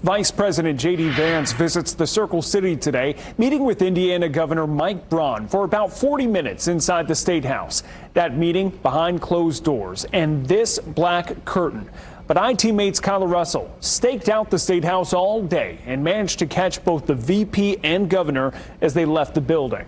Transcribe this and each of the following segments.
Vice President J.D. Vance visits the Circle City today, meeting with Indiana Governor Mike Braun for about 40 minutes inside the State House. That meeting behind closed doors and this black curtain. But I-teammates Kyla staked out the State House all day and managed to catch both the VP and governor as they left the building.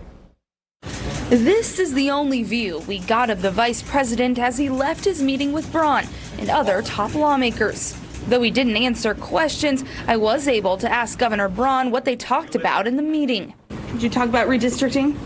This is the only view we got of the vice president as he left his meeting with Braun and other top lawmakers. Though he didn't answer questions, I was able to ask Governor Braun what they talked about in the meeting. Did you talk about redistricting?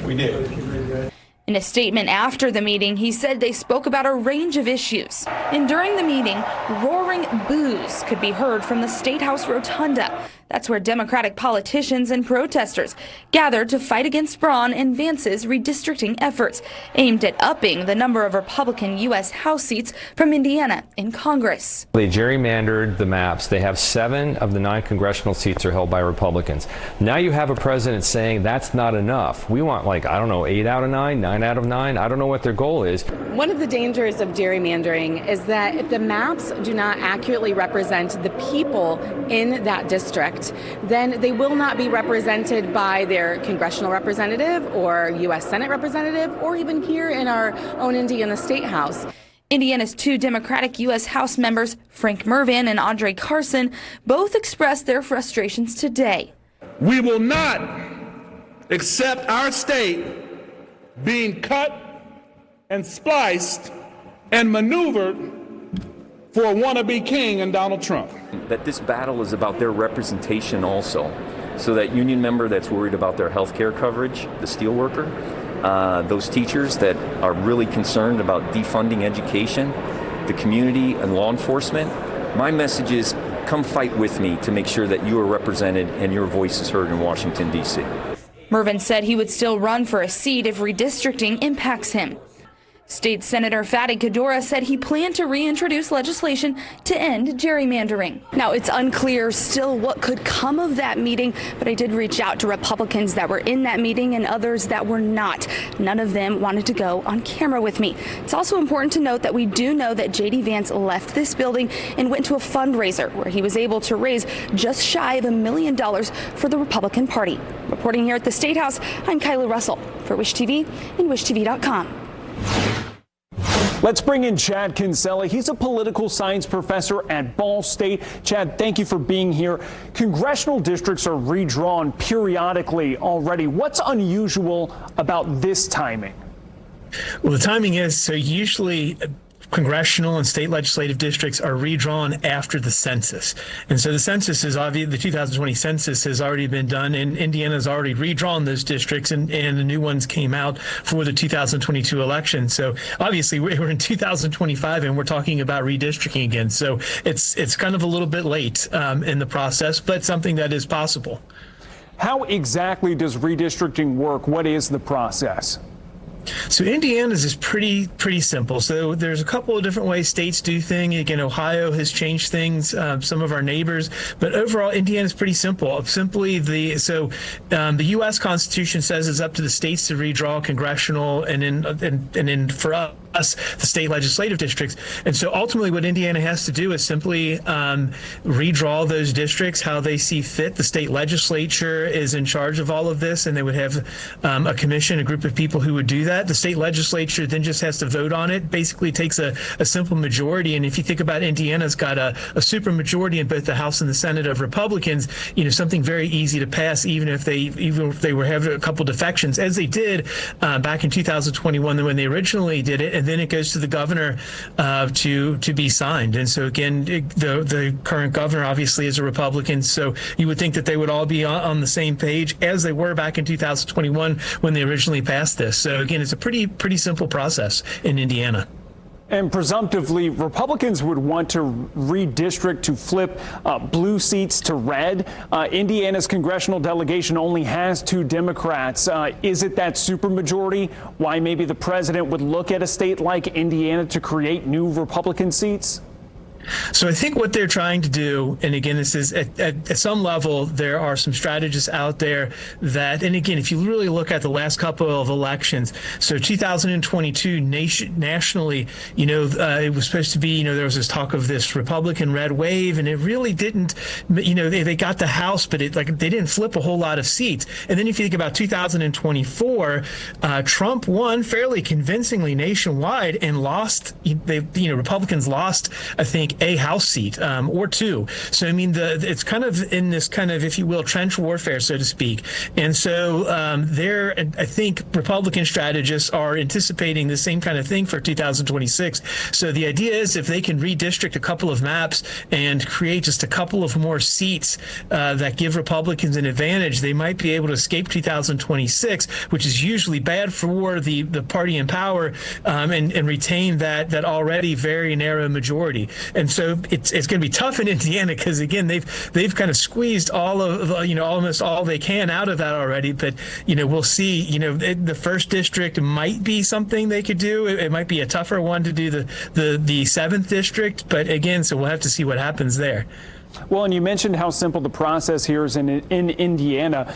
We did. In a statement after the meeting, he said they spoke about a range of issues. And during the meeting, roaring boos could be heard from the State House rotunda. That's where Democratic politicians and protesters gathered to fight against Braun and Vance's redistricting efforts, aimed at upping the number of Republican U.S. House seats from Indiana in Congress. They gerrymandered the maps. They have 7 of the 9 congressional seats are held by Republicans. Now you have a president saying that's not enough. We want, like, I don't know, 8 out of 9, 9 out of 9. I don't know what their goal is. One of the dangers of gerrymandering is that if the maps do not accurately represent the people in that district, then they will not be represented by their congressional representative or U.S. Senate representative or even here in our own Indiana State House. Indiana's 2 Democratic U.S. House members, Frank Mervin and Andre Carson, both expressed their frustrations today. We will not accept our state being cut and spliced and maneuvered for a wannabe king and Donald Trump. That this battle is about their representation also. So that union member that's worried about their health care coverage, the steelworker, those teachers that are really concerned about defunding education, the community and law enforcement, my message is come fight with me to make sure that you are represented and your voice is heard in Washington, D.C. Mervin said he would still run for a seat if redistricting impacts him. State Senator Fatty Cadora said he planned to reintroduce legislation to end gerrymandering. Now, it's unclear still what could come of that meeting, but I did reach out to Republicans that were in that meeting and others that were not. None of them wanted to go on camera with me. It's also important to note that we do know that J.D. Vance left this building and went to a fundraiser where he was able to raise just shy of $1 million for the Republican Party. Reporting here at the State House, I'm Kyla Russell for Wish TV and WishTV.com. Let's bring in Chad Kinsella. He's a political science professor at Ball State. Chad, thank you for being here. Congressional districts are redrawn periodically already. What's unusual about this timing? Well, the timing is so usually congressional and state legislative districts are redrawn after the census. And so the census is obvious. The 2020 census has already been done, and Indiana's already redrawn those districts, and the new ones came out for the 2022 election. So obviously we're in 2025 and we're talking about redistricting again. So it's kind of a little bit late in the process, but something that is possible. How exactly does redistricting work? What is the process? So Indiana's is pretty simple. So there's a couple of different ways states do things. Again, Ohio has changed things, some of our neighbors, but overall Indiana's pretty simple. Simply the U.S. Constitution says it's up to the states to redraw congressional and then for us, the state legislative districts. And so ultimately what Indiana has to do is simply redraw those districts how they see fit. The state legislature is in charge of all of this, and they would have a commission, a group of people who would do that. The state legislature then just has to vote on it. Basically takes a simple majority. And if you think about Indiana's got a super majority in both the House and the Senate of Republicans, something very easy to pass, even if they were having a couple defections, as they did back in 2021 when they originally did it. And then it goes to the governor to be signed. And so again, the current governor obviously is a Republican, so you would think that they would all be on the same page as they were back in 2021 when they originally passed this. So again, it's a pretty simple process in Indiana. And presumptively, Republicans would want to redistrict to flip blue seats to red. Indiana's congressional delegation only has 2 Democrats. Is it that supermajority? Why maybe the president would look at a state like Indiana to create new Republican seats? So I think what they're trying to do, and again, this is at some level, there are some strategists out there that, and again, if you really look at the last couple of elections, so 2022 nationally, it was supposed to be, there was this talk of this Republican red wave, and it really didn't, they got the House, but they didn't flip a whole lot of seats. And then if you think about 2024, Trump won fairly convincingly nationwide and lost, Republicans lost, I think, a House seat or two. So, I mean, it's kind of in this kind of, if you will, trench warfare, so to speak. And so I think Republican strategists are anticipating the same kind of thing for 2026. So the idea is if they can redistrict a couple of maps and create just a couple of more seats that give Republicans an advantage, they might be able to escape 2026, which is usually bad for the party in power, and retain that already very narrow majority. And so it's going to be tough in Indiana because, again, they've kind of squeezed all of almost all they can out of that already. But we'll see. The first district might be something they could do. It might be a tougher one to do the 7th district. But again, so we'll have to see what happens there. Well, and you mentioned how simple the process here is in Indiana.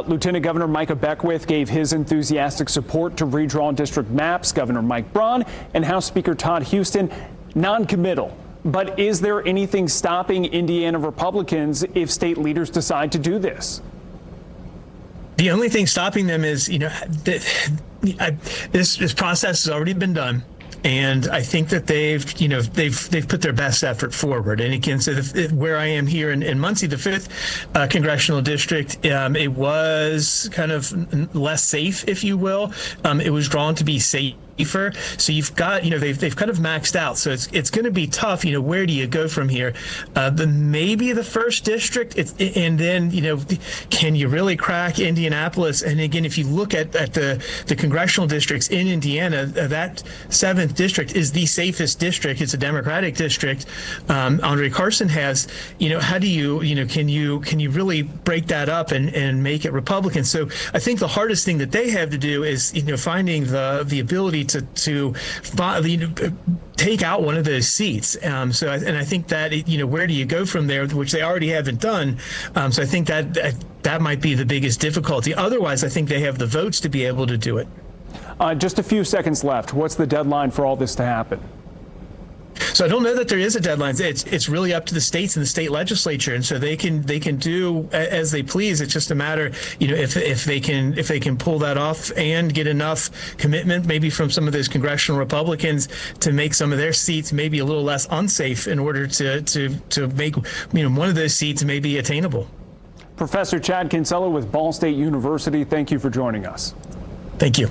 Lieutenant Governor Micah Beckwith gave his enthusiastic support to redraw district maps. Governor Mike Braun and House Speaker Todd Houston non-committal. But is there anything stopping Indiana Republicans if state leaders decide to do this? The only thing stopping them is, this process has already been done. And I think that they've put their best effort forward. And again, so where I am here in Muncie, the 5th Congressional District, it was kind of less safe, if you will. It was drawn to be safer. So you've got, they've kind of maxed out. So it's going to be tough. Where do you go from here? Maybe the 1st district, and then, can you really crack Indianapolis? And again, if you look at the congressional districts in Indiana, that 7th district is the safest district. It's a Democratic district. Andre Carson has, how do you, can you really break that up and make it Republican? So I think the hardest thing that they have to do is, finding the ability to take out one of those seats. So I think that, where do you go from there, which they already haven't done. So I think that might be the biggest difficulty. Otherwise, I think they have the votes to be able to do it. Just a few seconds left. What's the deadline for all this to happen? So I don't know that there is a deadline. It's really up to the states and the state legislature, and so they can do as they please. It's just a matter, if they can pull that off and get enough commitment, maybe from some of those congressional Republicans, to make some of their seats maybe a little less unsafe in order to make one of those seats maybe attainable. Professor Chad Kinsella with Ball State University, thank you for joining us. Thank you.